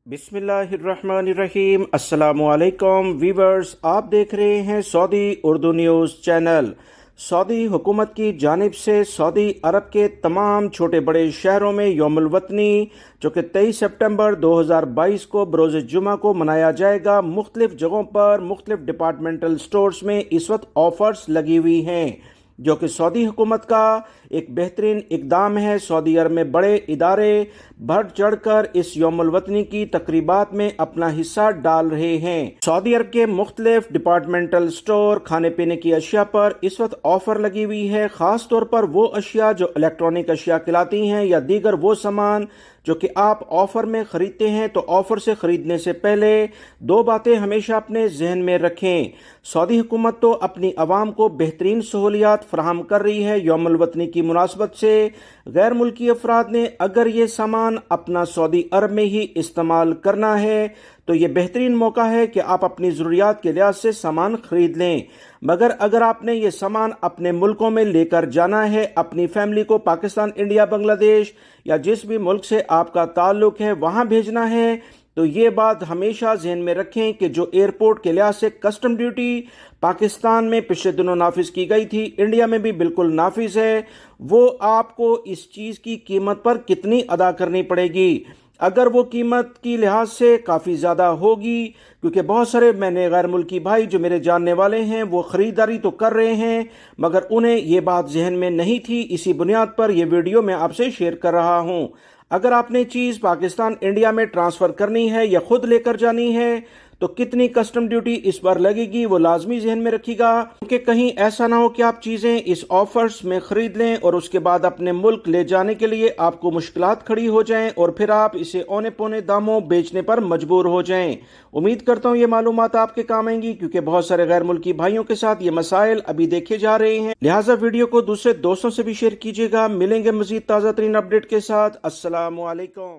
बिस्मिल्लाहिर्रहमानिर्रहीम। अस्सलामुअलैकुम वीवर्स, आप देख रहे हैं Saudi Urdu news channel. Saudi हुकूमत की जानिब से सऊदी अरब के तमाम छोटे बड़े शहरों में यौमुल वतनी जो कि 23 सितंबर 2022 को बरोज़ जुमा को मनाया जाएगा, मुख्तलिफ जगहों पर मुख्तलिफ डिपार्टमेंटल स्टोर्स में इस वक्त ऑफर्स लगी हुई हैं, जो कि सऊदी हुकूमत का एक बेहतरीन इकदाम है। सऊदी अरब में बड़े इदारे बढ़ चढ़ कर इस यौमुल वतनी की तकरीबात में अपना हिस्सा डाल रहे हैं। सऊदी अरब के मुख्तलिफ डिपार्टमेंटल स्टोर खाने पीने की अशिया पर इस वक्त ऑफर लगी हुई है, खास तौर पर वो अशिया जो इलेक्ट्रॉनिक अशिया कहलाती हैं या दीगर वो सामान जो कि आप ऑफर में खरीदते हैं। तो ऑफर से खरीदने से पहले दो बातें हमेशा अपने जहन में रखें। सऊदी हुकूमत तो अपनी आवाम को बेहतरीन सहूलियात फराहम कर रही है। यौमुल वतनी की मुनासबत से गैर मुल्की अफराद ने अगर ये सामान अपना सऊदी अरब में ही इस्तेमाल करना है तो ये बेहतरीन मौका है कि आप अपनी ज़रूरियात के लिहाज से सामान खरीद लें। मगर अगर आपने ये सामान अपने मुल्कों में लेकर जाना है, अपनी फैमिली को पाकिस्तान, इंडिया, बांग्लादेश या जिस भी मुल्क से आपका ताल्लुक है वहाँ भेजना है, तो ये बात हमेशा जहन में रखें कि जो एयरपोर्ट के लिहाज से कस्टम ड्यूटी पाकिस्तान में पिछले दिनों नाफिज की गई थी, इंडिया में भी बिल्कुल नाफिज है, वो आपको इस चीज़ की कीमत पर कितनी अदा करनी पड़ेगी। अगर वो कीमत की लिहाज से काफ़ी ज़्यादा होगी, क्योंकि बहुत सारे मैंने गैर मुल्की भाई जो मेरे जानने वाले हैं वो ख़रीदारी तो कर रहे हैं मगर उन्हें ये बात जहन में नहीं थी। इसी बुनियाद पर यह वीडियो मैं आपसे शेयर कर रहा हूँ। अगर आपने चीज़ पाकिस्तान, इंडिया में ट्रांसफ़र करनी है या खुद लेकर जानी है तो कितनी कस्टम ड्यूटी इस पर लगेगी वो लाजमी जहन में रखिएगा, क्योंकि कहीं ऐसा ना हो कि आप चीज़ें इस ऑफर्स में ख़रीद लें और उसके बाद अपने मुल्क ले जाने के लिए आपको मुश्किलात खड़ी हो जाएं और फिर आप इसे औने पौने दामों बेचने पर मजबूर हो जाएं। उम्मीद करता हूँ ये मालूमात आपके काम आएंगी, क्योंकि बहुत सारे गैर मुल्की भाइयों के साथ ये मसाइल अभी देखे जा रहे हैं। लिहाजा वीडियो को दूसरे दोस्तों से भी शेयर कीजिएगा। मिलेंगे मजीद ताज़ा तरीन अपडेट के साथ। अस्सलामु अलैकुम।